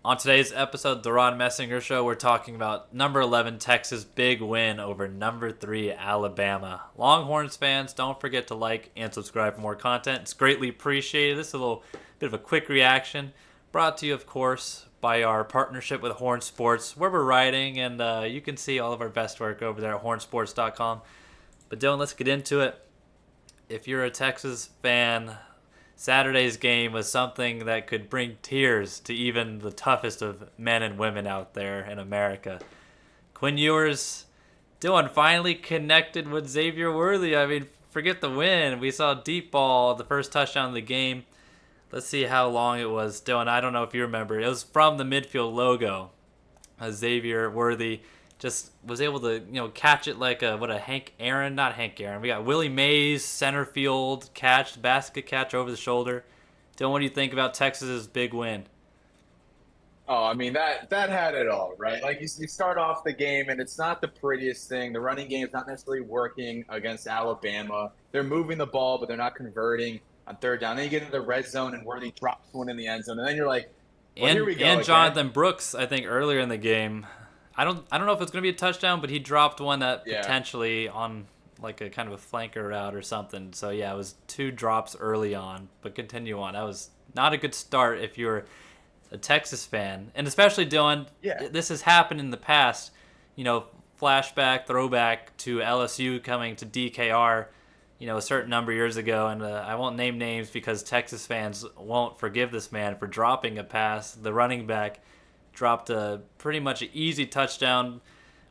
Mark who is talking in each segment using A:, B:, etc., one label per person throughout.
A: On today's episode, DeRaud Messinger Show, we're talking about number 11 Texas big win over number 3 Alabama. Longhorns fans, don't forget to like and subscribe for more content. It's greatly appreciated. This is a little bit of a quick reaction, brought to you, of course, by our partnership with HornSports, where we're writing, and you can see all of our best work over there at HornSports.com. But Dylan, let's get into it. If you're a Texas fan, Saturday's game was something that could bring tears to even the toughest of men and women out there in America. Quinn Ewers, Dylan finally connected with Xavier Worthy. I mean, forget the win. We saw deep ball, the first touchdown of the game. Let's see how long it was. Dylan, I don't know if you remember. It was from the midfield logo. Xavier Worthy just was able to, catch it like a Hank Aaron, not Hank Aaron. We got Willie Mays, center field catch, basket catch over the shoulder. Dylan, what do you think about Texas's big win?
B: Oh, I mean that had it all, right? Like you start off the game and it's not the prettiest thing. The running game is not necessarily working against Alabama. They're moving the ball, but they're not converting on third down. Then you get into the red zone and Worthy drops one in the end zone, and then you're like, "Well, here
A: And
B: we go
A: and
B: again."
A: Jonathan Brooks, I think earlier in the game, I don't know if it's gonna be a touchdown, but he dropped one that
B: Yeah,
A: potentially on like a kind of a flanker route or something. So yeah, it was two drops early on, but continue on. That was not a good start if you're a Texas fan, and especially Dylan.
B: yeah,
A: This has happened in the past. You know, flashback, throwback to LSU coming to DKR. A certain number of years ago, and I won't name names because Texas fans won't forgive this man for dropping a pass. The running back dropped a pretty much an easy touchdown,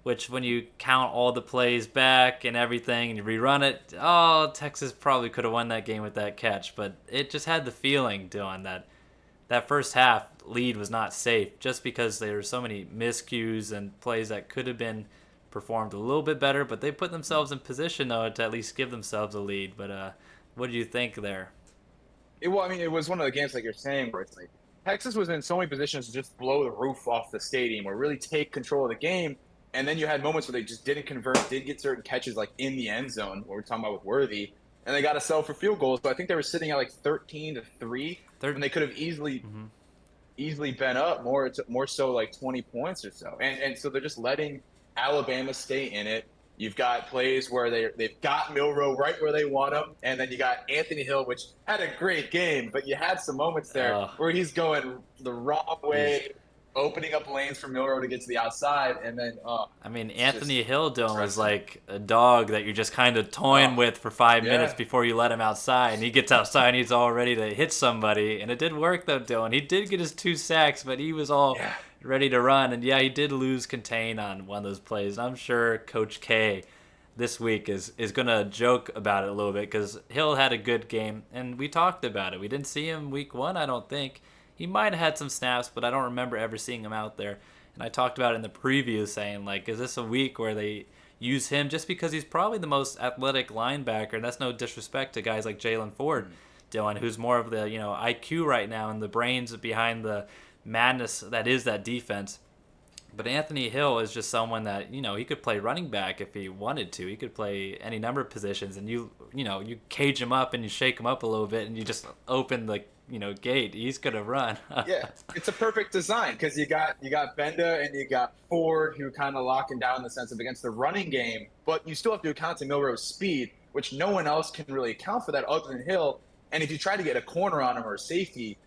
A: which when you count all the plays back and everything and you rerun it, oh, Texas probably could have won that game with that catch. But it just had the feeling, Dylan, that first half lead was not safe just because there were so many miscues and plays that could have been performed a little bit better, but they put themselves in position though to at least give themselves a lead. But what do you think there?
B: well, I mean, it was one of the games like you're saying where it's like Texas was in so many positions to just blow the roof off the stadium or really take control of the game. And then you had moments where they just didn't convert, did get certain catches like in the end zone, what we're talking about with Worthy, and they got to settle for field goals. So I think they were sitting at like 13-3 when
A: Third.
B: they could have easily
A: Mm-hmm.
B: easily been up more so like 20 points or so. And so they're just letting Alabama stay in it. You've got plays where they've got Milrow right where they want him, and then you got Anthony Hill, which had a great game, but you had some moments there
A: Uh,
B: where he's going the wrong
A: he's
B: way, opening up lanes for Milrow to get to the outside, and then
A: I mean,
B: it's just
A: Anthony Hill, Dylan, was
B: stressing.
A: like a dog that you're just kind of toying
B: Oh,
A: with for 5 minutes
B: yeah,
A: before you let him outside. And he gets outside and he's all ready to hit somebody. And it did work, though, Dylan. He did get his 2 sacks, but he was all
B: yeah.
A: ready to run. And yeah, he did lose contain on one of those plays. And I'm sure Coach K this week is going to joke about it a little bit because Hill had a good game. And we talked about it. We didn't see him week one, I don't think. He might have had some snaps, but I don't remember ever seeing him out there. And I talked about it in the preview saying, like, is this a week where they use him just because he's probably the most athletic linebacker? And that's no disrespect to guys like Jalen Ford, Dylan, who's more of the, IQ right now and the brains behind the madness that is that defense. But Anthony Hill is just someone that, he could play running back if he wanted to. He could play any number of positions, and you cage him up and you shake him up a little bit and you just open the, gate. He's going to run.
B: Yeah, it's a perfect design because you got Benda and you got Ford who kind of locking down in the sense of against the running game, but you still have to account to Milrow's speed, which no one else can really account for that other than Hill. And if you try to get a corner on him or a safety,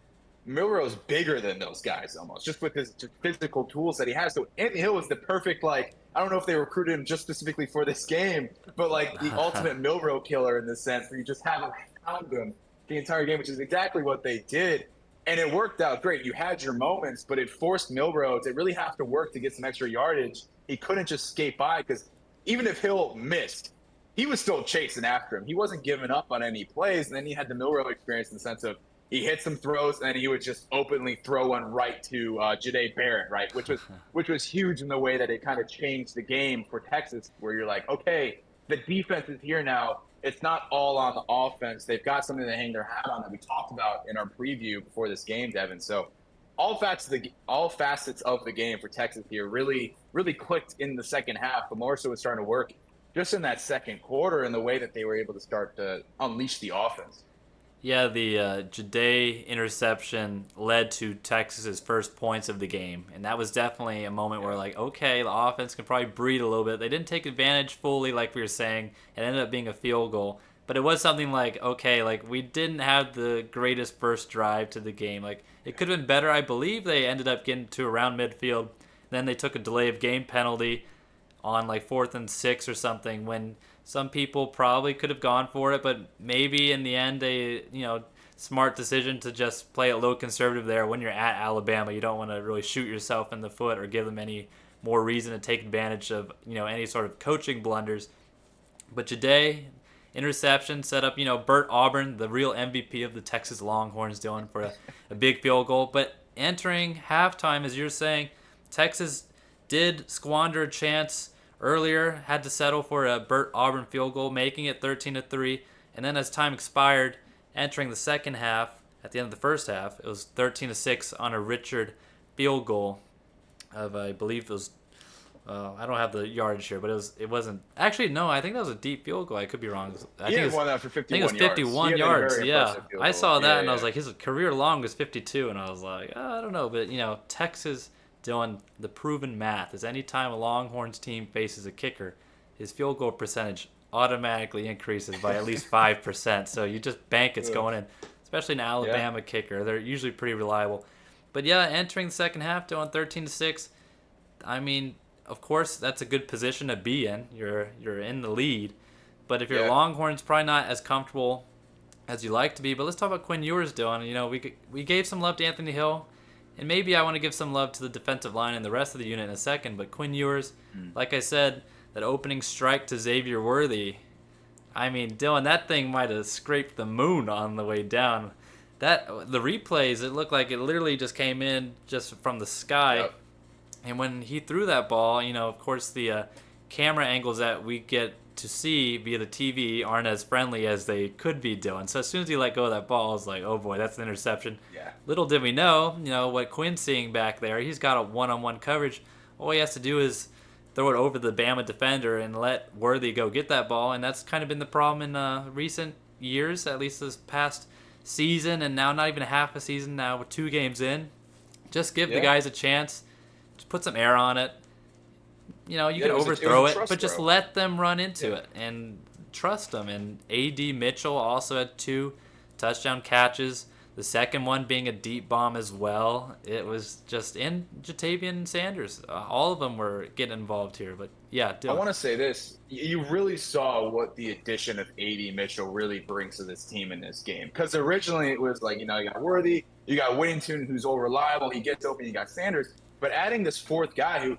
B: Milrow's bigger than those guys almost, just with his just physical tools that he has. So Anthony Hill is the perfect like I don't know if they recruited him just specifically for this game, but like the ultimate Milrow killer in this sense, where you just have him pound him the entire game, which is exactly what they did. And it worked out great. You had your moments, but it forced Milrow to really have to work to get some extra yardage. He couldn't just skate by because even if Hill missed, he was still chasing after him. He wasn't giving up on any plays. And then he had the Milrow experience in the sense of he hit some throws and he would just openly throw one right to Jade Barrett, right, which was huge in the way that it kind of changed the game for Texas, where you're like, okay, the defense is here now. It's not all on the offense. They've got something to hang their hat on that we talked about in our preview before this game, Devon. So all facets of the game for Texas here really really clicked in the second half, but more so it's starting to work just in that second quarter in the way that they were able to start to unleash the offense.
A: Yeah, the Jade interception led to Texas's first points of the game, and that was definitely a moment where, like, okay, the offense can probably breathe a little bit. They didn't take advantage fully, like we were saying. It ended up being a field goal, but it was something like, okay, like we didn't have the greatest first drive to the game. Like it could have been better. I believe they ended up getting to around midfield. Then they took a delay of game penalty on like 4th and 6 or something when some people probably could have gone for it, but maybe in the end they, smart decision to just play a little conservative there. When you're at Alabama, you don't want to really shoot yourself in the foot or give them any more reason to take advantage of, any sort of coaching blunders. But today, interception set up, Burt Auburn, the real MVP of the Texas Longhorns, doing for a big field goal. But entering halftime, as you're saying, Texas did squander a chance earlier, had to settle for a Burt Auburn field goal, making it 13-3. And then as time expired, entering the second half, at the end of the first half, it was 13-6 on a Richard field goal of, I believe it was, I don't have the yardage here, but it wasn't actually, no, I think that was a deep field goal. I could be wrong.
B: He had one out for 51 yards.
A: I think it was 51 yards. Yeah, I saw that and I was
B: yeah.
A: like, his career long was 52, and I was like, I don't know, but Texas doing the proven math is anytime a Longhorns team faces a kicker, his field goal percentage automatically increases by at least 5%. So you just bank it's going in, especially an Alabama kicker. They're usually pretty reliable. But yeah, entering the second half, doing 13-6. I mean, of course, that's a good position to be in. You're in the lead. But if you're Longhorns, probably not as comfortable as you like to be. But let's talk about Quinn Ewers doing. We gave some love to Anthony Hill, and maybe I want to give some love to the defensive line and the rest of the unit in a second. But Quinn Ewers, like I said, that opening strike to Xavier Worthy, I mean, Dylan, that thing might have scraped the moon on the way down. The replays, it looked like it literally just came in just from the sky.
B: Yep.
A: And when he threw that ball, of course, the camera angles that we get to see via the TV aren't as friendly as they could be, Dylan. So as soon as he let go of that ball, I was like, oh boy, that's an interception.
B: Yeah.
A: Little did we know, what Quinn's seeing back there. He's got a one-on-one coverage. All he has to do is throw it over the Bama defender and let Worthy go get that ball. And that's kind of been the problem in recent years, at least this past season, and now not even half a season now, with 2 games in. Just give the guys a chance. Just put some air on it. You can overthrow it, but just let them run into it and trust them. And A.D. Mitchell also had 2 touchdown catches. The second one being a deep bomb as well. It was just in Jatavian Sanders. All of them were getting involved here. But yeah,
B: I want to say this. You really saw what the addition of A.D. Mitchell really brings to this team in this game. Because originally it was like, you got Worthy, you got Whittington, who's all reliable. He gets open, you got Sanders. But adding this 4th guy who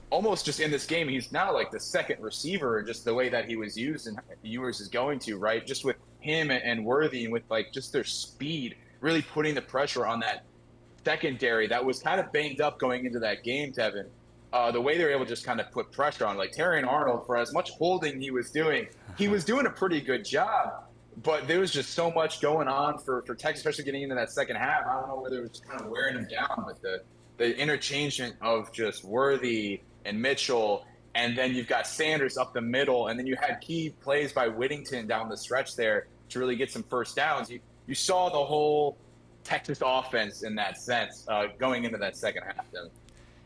B: almost just in this game, he's now like the second receiver, just the way that he was used and Ewers is going to, right? Just with him and Worthy and with like just their speed, really putting the pressure on that secondary that was kind of banged up going into that game, Devon. The way they were able to just kind of put pressure on, like Terrion Arnold, for as much holding he was doing a pretty good job. But there was just so much going on for Texas, especially getting into that second half. I don't know whether it was just kind of wearing him down, but the interchangement of just Worthy and Mitchell, and then you've got Sanders up the middle, and then you had key plays by Whittington down the stretch there to really get some first downs. You saw the whole Texas offense in that sense going into that second half. Then.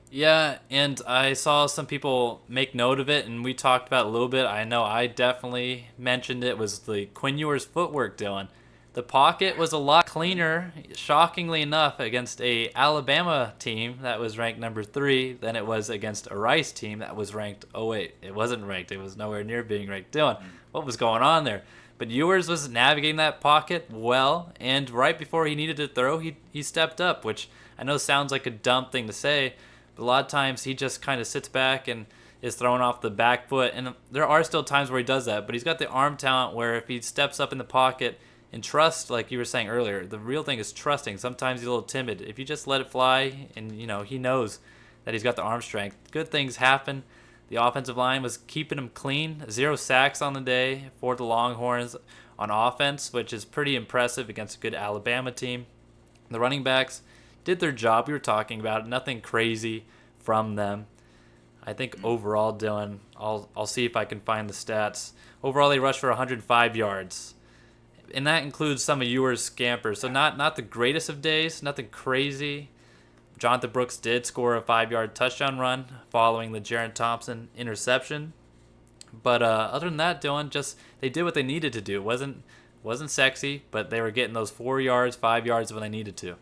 A: Yeah, and I saw some people make note of it, and we talked about it a little bit. I know I definitely mentioned it, was the Quinn Ewers footwork, Dylan. The pocket was a lot cleaner, shockingly enough, against a Alabama team that was ranked number 3 than it was against a Rice team that was ranked. Oh wait, it wasn't ranked. It was nowhere near being ranked. Dylan, what was going on there? But Ewers was navigating that pocket well, and right before he needed to throw, he stepped up, which I know sounds like a dumb thing to say, but a lot of times he just kind of sits back and is thrown off the back foot. And there are still times where he does that, but he's got the arm talent where if he steps up in the pocket and trust, like you were saying earlier, the real thing is trusting. Sometimes he's a little timid. If you just let it fly and, he knows that he's got the arm strength, good things happen. The offensive line was keeping him clean. 0 sacks on the day for the Longhorns on offense, which is pretty impressive against a good Alabama team. The running backs did their job. We were talking about it. Nothing crazy from them. I think overall, Dylan, I'll see if I can find the stats. Overall, they rushed for 105 yards. and that includes some of Ewers' scampers. So not the greatest of days, nothing crazy. Jonathan Brooks did score a 5-yard touchdown run following the Jaron Thompson interception. But other than that, Dylan, just they did what they needed to do. Wasn't sexy, but they were getting those 4 yards, 5 yards when they needed to.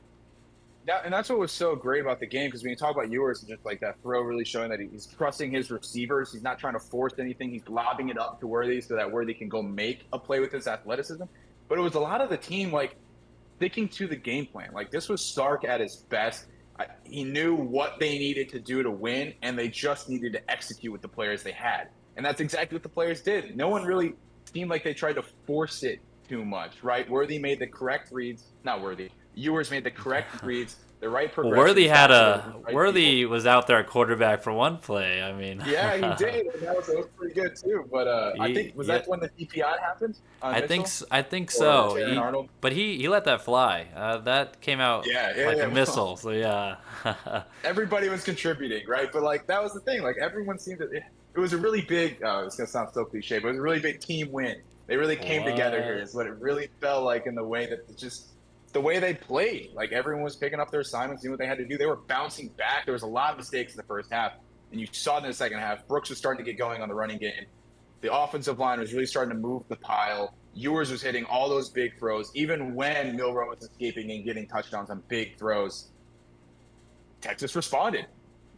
B: And that's what was so great about the game, because when you talk about Ewers and just like that throw really showing that he's trusting his receivers, he's not trying to force anything, he's lobbing it up to Worthy so that Worthy can go make a play with his athleticism. But it was a lot of the team like sticking to the game plan. Like this was Sark at his best. He knew what they needed to do to win, and they just needed to execute with the players they had. And that's exactly what the players did. No one really seemed like they tried to force it too much, right? Worthy made the correct reads. Not Worthy. Ewers made the correct reads, the right progression.
A: Worthy was out there at quarterback for one play. I mean,
B: yeah, he did. And that was pretty good too. But I think that when the DPI happened?
A: I think so. But he let that fly. That came out like a missile. So yeah.
B: Everybody was contributing, right? But like that was the thing. Like everyone seemed to. It was a really big. It's gonna sound so cliche, but it was a really big team win. They really came together here. Is what it really felt like in the way that just. The way they played, like everyone was picking up their assignments, doing what they had to do. They were bouncing back. There was a lot of mistakes in the first half, and you saw it in the second half. Brooks was starting to get going on the running game. The offensive line was really starting to move the pile. Ewers was hitting all those big throws, even when Milroe was escaping and getting touchdowns on big throws. Texas responded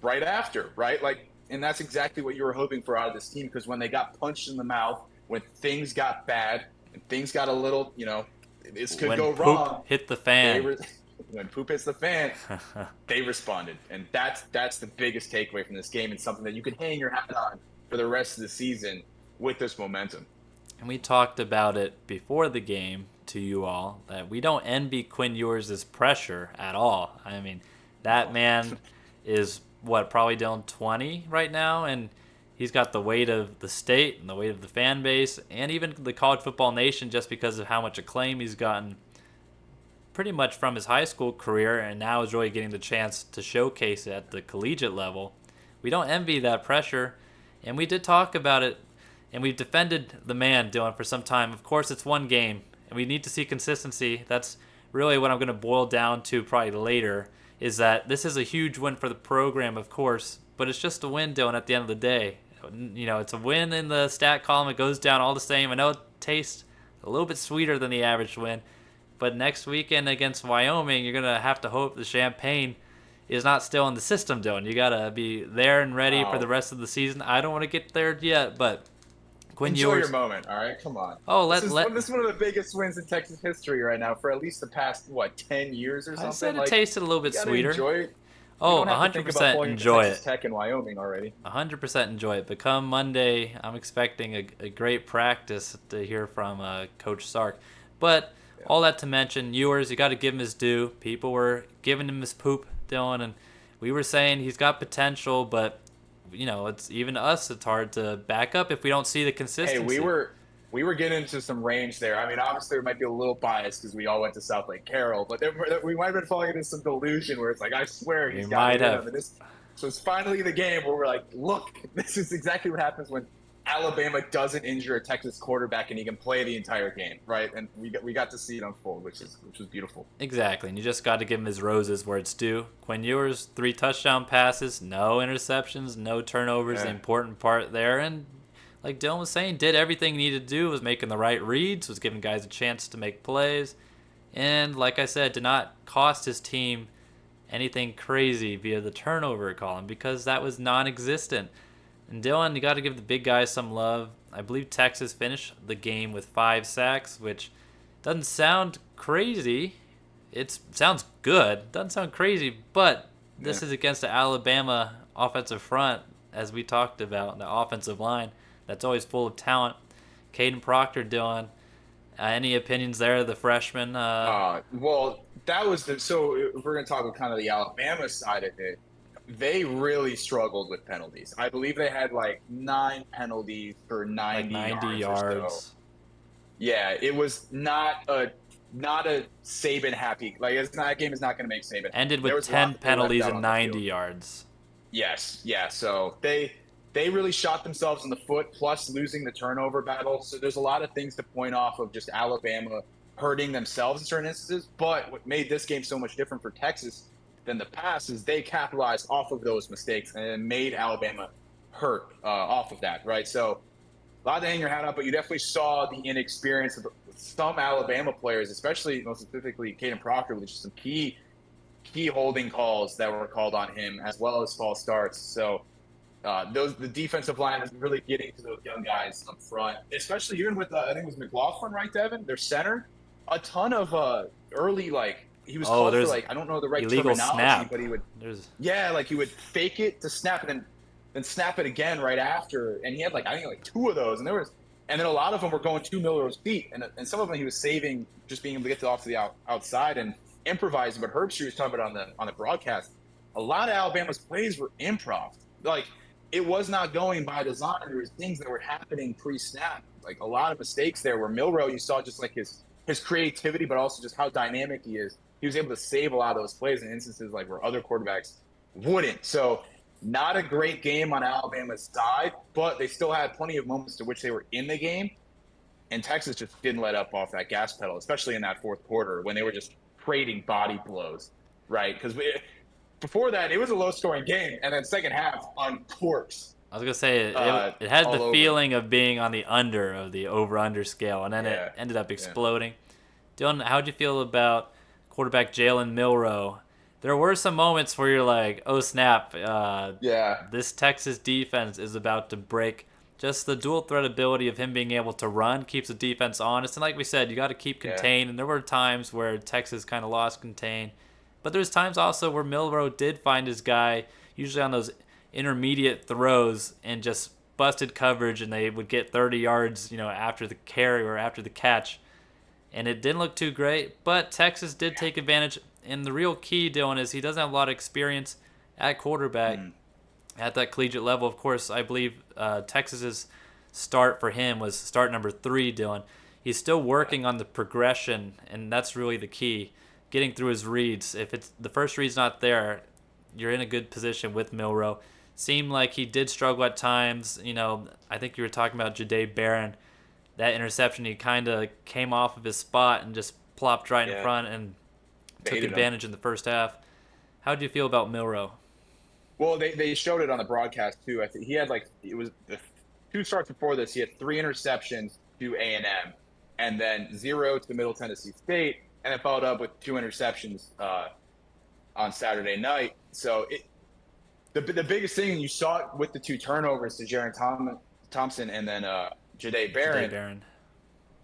B: right after, right? Like, and that's exactly what you were hoping for out of this team, because when they got punched in the mouth, when things got bad, and things got a little, this could go wrong.
A: Poop hit the fan.
B: When poop hits the fan, they responded, and that's the biggest takeaway from this game, and something that you can hang your hat on for the rest of the season with this momentum.
A: And we talked about it before the game to you all that we don't envy Quinn Ewers' pressure at all. I mean, that man is probably down 20 right now, and he's got the weight of the state and the weight of the fan base and even the college football nation just because of how much acclaim he's gotten pretty much from his high school career, and now is really getting the chance to showcase it at the collegiate level. We don't envy that pressure, and we did talk about it, and we've defended the man, Dylan, for some time. Of course, it's one game, and we need to see consistency. That's really what I'm going to boil down to probably later, is that this is a huge win for the program, of course, but it's just a win, Dylan, at the end of the day. It's a win in the stat column. It goes down all the same. I know it tastes a little bit sweeter than the average win, but next weekend against Wyoming, you're going to have to hope the champagne is not still in the system, Dylan. You got to be there and ready for the rest of the season. I don't want to get there yet, but Quinn
B: Enjoy
A: Ewers.
B: your moment, all right? Come on.
A: This
B: is one of the biggest wins in Texas history right now for at least the past, 10 years or something?
A: I said it tasted a little bit sweeter.
B: Enjoy it.
A: 100% enjoy it.
B: Tech in Wyoming already.
A: 100% enjoy it. But come Monday, I'm expecting a great practice to hear from Coach Sark. But all that to mention, Ewers, you got to give him his due. People were giving him his poop, Dylan, and we were saying he's got potential, but it's even us. It's hard to back up if we don't see the consistency.
B: Hey, we were getting into some range there. I mean, obviously, there might be a little bias because we all went to South Lake Carroll, but we might have been falling into some delusion where it's like, I swear he's got it. So it's finally the game where we're like, look, this is exactly what happens when Alabama doesn't injure a Texas quarterback and he can play the entire game, right? And we got to see it unfold, which was beautiful.
A: Exactly, and you just got to give him his roses where it's due. Quinn Ewers, 3 touchdown passes, no interceptions, no turnovers, the important part there, and like Dylan was saying, did everything he needed to do, was making the right reads, was giving guys a chance to make plays, and like I said, did not cost his team anything crazy via the turnover column because that was non-existent. And Dylan, you got to give the big guys some love. I believe Texas finished the game with 5 sacks, which doesn't sound crazy. It sounds good. Doesn't sound crazy, but this is against the Alabama offensive front, as we talked about, the offensive line. That's always full of talent. Caden Proctor, Dylan, any opinions there, the freshman?
B: Well, that was so if we're going to talk about kind of the Alabama side of it, they really struggled with penalties. I believe they had 9 penalties for 90 yards. Or so. Yeah, it was not a Saban happy. That game is not going to make Saban.
A: Ended with 10 penalties and 90 yards.
B: Yes, yeah. So they really shot themselves in the foot, plus losing the turnover battle. So there's a lot of things to point off of just Alabama hurting themselves in certain instances. But what made this game so much different for Texas than the past is they capitalized off of those mistakes and made Alabama hurt off of that, right? So a lot to hang your hat on, but you definitely saw the inexperience of some Alabama players, especially most specifically Caden Proctor, with just some key holding calls that were called on him, as well as false starts. So the defensive line is really getting to those young guys up front, especially even with I think it was McLaughlin, right, Devon, their center. A ton of early he was
A: Oh,
B: called for
A: there's
B: I don't know the right
A: illegal
B: terminology,
A: snap.
B: but he would
A: There's
B: he would fake it to snap and then snap it again right after, and he had I think two of those, and then a lot of them were going to Milroe's feet, and some of them he was saving just being able to get off to the outside and improvising. But Herbstreit was talking about on the broadcast, a lot of Alabama's plays were improv. It was not going by design. There was things that were happening pre-snap, a lot of mistakes there. Where Milroe, you saw just his creativity, but also just how dynamic he is. He was able to save a lot of those plays in instances where other quarterbacks wouldn't. So not a great game on Alabama's side, but they still had plenty of moments to which they were in the game. And Texas just didn't let up off that gas pedal, especially in that fourth quarter when they were just trading body blows, right? Because before that, it was a low-scoring game, and then second half on corks.
A: I was gonna say it had the
B: all over.
A: feeling of being on the under of the over/under scale, and then
B: Yeah.
A: it ended up exploding. Dylan, how'd you feel about quarterback Jalen Milroe? There were some moments where you're like, "Oh snap!
B: Yeah.
A: This Texas defense is about to break." Just the dual threat ability of him being able to run keeps the defense honest, and like we said, you got to keep contained. And there were times where Texas kind of lost contain, but there's times also where Milroe did find his guy, usually on those intermediate throws, and just busted coverage, and they would get 30 yards, after the carry or after the catch. And it didn't look too great, but Texas did take advantage. And the real key, Dylan, is he doesn't have a lot of experience at quarterback at that collegiate level. Of course, I believe Texas's start for him was start number 3, Dylan. He's still working on the progression, and that's really the key, getting through his reads. If it's the first read's not there, you're in a good position with Milroe. Seemed like he did struggle at times. I think you were talking about Ja'Day Barron. That interception, he kind of came off of his spot and just plopped right in front and took advantage in the first half. How do you feel about Milroe?
B: Well, they showed it on the broadcast too. I think he had it was the 2 starts before this. He had 3 interceptions to A&M, and then 0 to Middle Tennessee State, and then followed up with 2 interceptions on Saturday night. So the biggest thing, you saw it with the 2 turnovers to Jaron Thompson and then Ja'Day Barron.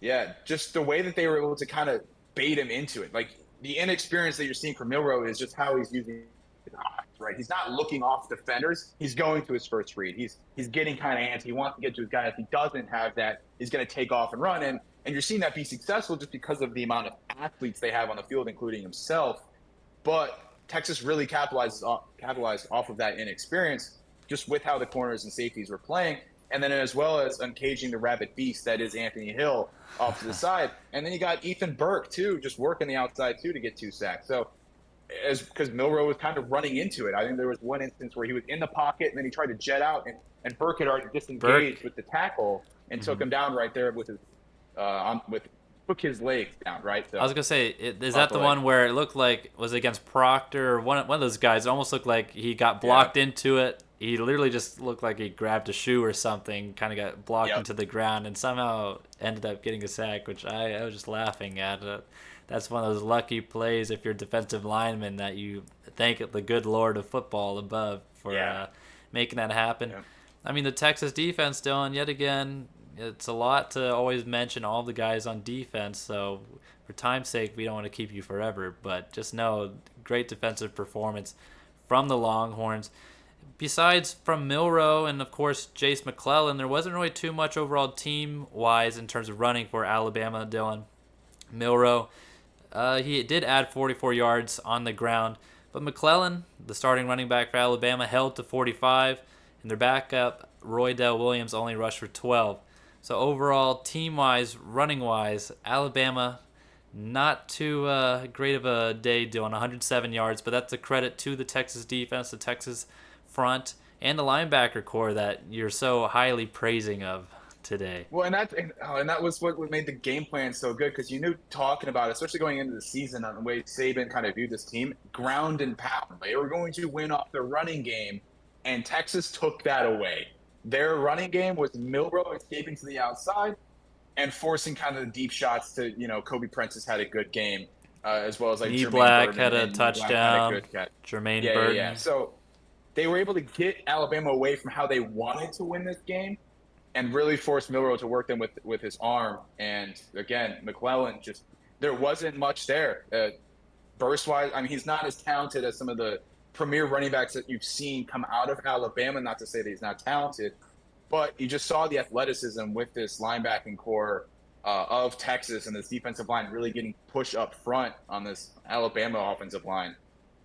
B: Yeah, just the way that they were able to kind of bait him into it. The inexperience that you're seeing from Milroe is just how he's using his eyes, right? He's not looking off defenders. He's going to his first read. He's getting kind of antsy. He wants to get to his guy. If he doesn't have that, he's going to take off and run. And you're seeing that be successful just because of the amount of athletes they have on the field, including himself. But Texas really capitalized off of that inexperience just with how the corners and safeties were playing. And then as well as uncaging the rabid beast that is Anthony Hill off to the side. And then you got Ethan Burke, too, just working the outside, too, to get 2 sacks. So because Milroe was kind of running into it. I think there was one instance where he was in the pocket, and then he tried to jet out, and Burke had already disengaged with the tackle and took him down right there with his took his legs down, right? So,
A: I was going to say, is that the one where it looked like, was it against Proctor or one of those guys? It almost looked like he got blocked into it. He literally just looked like he grabbed a shoe or something, kind of got blocked into the ground, and somehow ended up getting a sack, which I was just laughing at. That's one of those lucky plays if you're a defensive lineman that you thank the good Lord of football above for making that happen. Yeah. I mean, the Texas defense, Dylan, yet again, it's a lot to always mention all the guys on defense, so for time's sake, we don't want to keep you forever, but just know, great defensive performance from the Longhorns. Besides from Milroe and, of course, Jace McClellan, there wasn't really too much overall team-wise in terms of running for Alabama, Dylan. Milroe, he did add 44 yards on the ground, but McClellan, the starting running back for Alabama, held to 45, and their backup, Roydell Williams, only rushed for 12. So overall, team-wise, running-wise, Alabama, not too great of a day, Dylan, 107 yards, but that's a credit to the Texas defense, the Texas front, and the linebacker core that you're so highly praising of. today.
B: Well, and that was what made the game plan so good because you knew talking about it, especially going into the season on the way Saban kind of viewed this team, ground and pound. They were going to win off the running game, and Texas took that away. Their running game was Milrow escaping to the outside and forcing kind of the deep shots to, Kobe Prentice had a good game, as well as like
A: Knee
B: Jermaine
A: Black
B: Burton
A: had a
B: and Knee Black had a
A: touchdown.
B: good catch.
A: Jermaine
B: Yeah.
A: Burton.
B: So they were able to get Alabama away from how they wanted to win this game and really forced Milrow to work them with his arm. And again, McClellan just there wasn't much there. Burst wise, I mean, he's not as talented as some of the premier running backs that you've seen come out of Alabama. Not to say that he's not talented, but you just saw the athleticism with this linebacking core of Texas and this defensive line really getting pushed up front on this Alabama offensive line.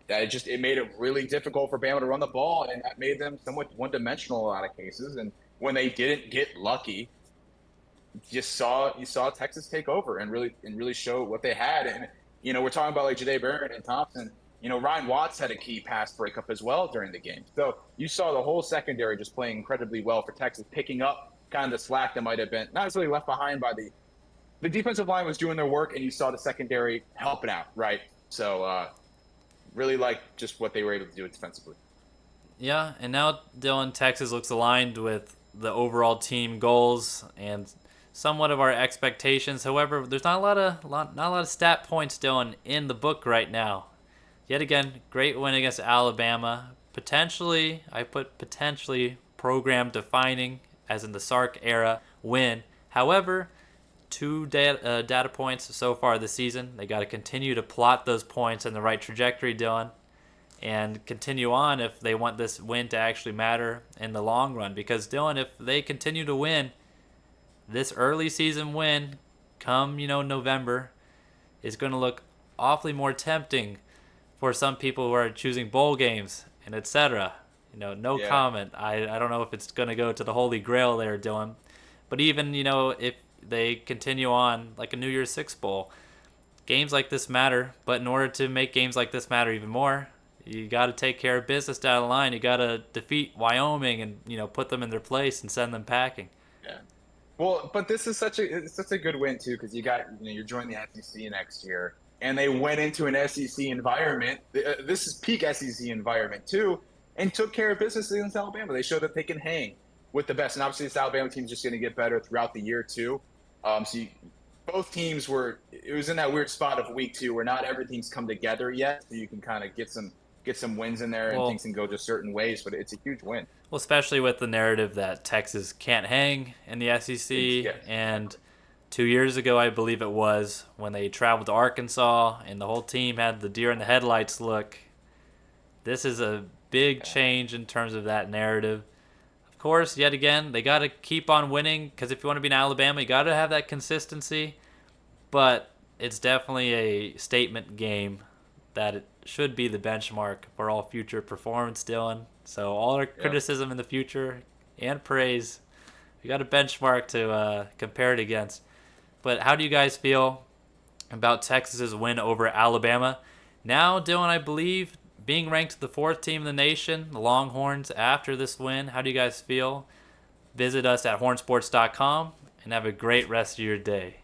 B: That it made it really difficult for Bama to run the ball, and that made them somewhat one-dimensional in a lot of cases. And when they didn't get lucky, you saw Texas take over and really show what they had. And we're talking about like Jahdae Barron and Thompson. Ryan Watts had a key pass breakup as well during the game. So you saw the whole secondary just playing incredibly well for Texas, picking up kind of the slack that might have been not necessarily left behind by the defensive line was doing their work, and you saw the secondary helping out, right? So really like just what they were able to do defensively.
A: Yeah, and now Dylan, Texas looks aligned with the overall team goals and somewhat of our expectations. However, there's not a lot of stat points, Dylan, in the book right now. Yet again, great win against Alabama. Potentially, I put potentially program defining, as in the Sark era win. However, two data points so far this season. They got to continue to plot those points in the right trajectory, Dylan, and continue on if they want this win to actually matter in the long run. Because, Dylan, if they continue to win, this early season win come, November is going to look awfully more tempting for some people who are choosing bowl games and etc. No
B: Yeah.
A: comment. I don't know if it's going to go to the Holy Grail there, Dylan. But even, if they continue on like a New Year's Six Bowl, games like this matter. But in order to make games like this matter even more, you got to take care of business down the line. You got to defeat Wyoming and, put them in their place and send them packing.
B: Yeah. Well, but this is such a good win too because you're joining the SEC next year, and they went into an SEC environment. This is peak SEC environment too, and took care of business against Alabama. They showed that they can hang with the best, and obviously this Alabama team is just going to get better throughout the year too. Both teams it was in that weird spot of week 2 where not everything's come together yet, so you can kind of get some wins in there and things can go just certain ways, but it's a huge win.
A: Well, especially with the narrative that Texas can't hang in the SEC.
B: Yeah.
A: And 2 years ago, I believe it was, when they traveled to Arkansas and the whole team had the deer in the headlights look. This is a big change in terms of that narrative. Of course, yet again, they got to keep on winning because if you want to be in Alabama, you got to have that consistency. But it's definitely a statement game that it should be the benchmark for all future performance, Dylan. So all our criticism in the future and praise, we got a benchmark to compare it against. But how do you guys feel about Texas's win over Alabama? Now, Dylan, I believe, being ranked the 4th team in the nation, the Longhorns, after this win, how do you guys feel? Visit us at hornsports.com and have a great rest of your day.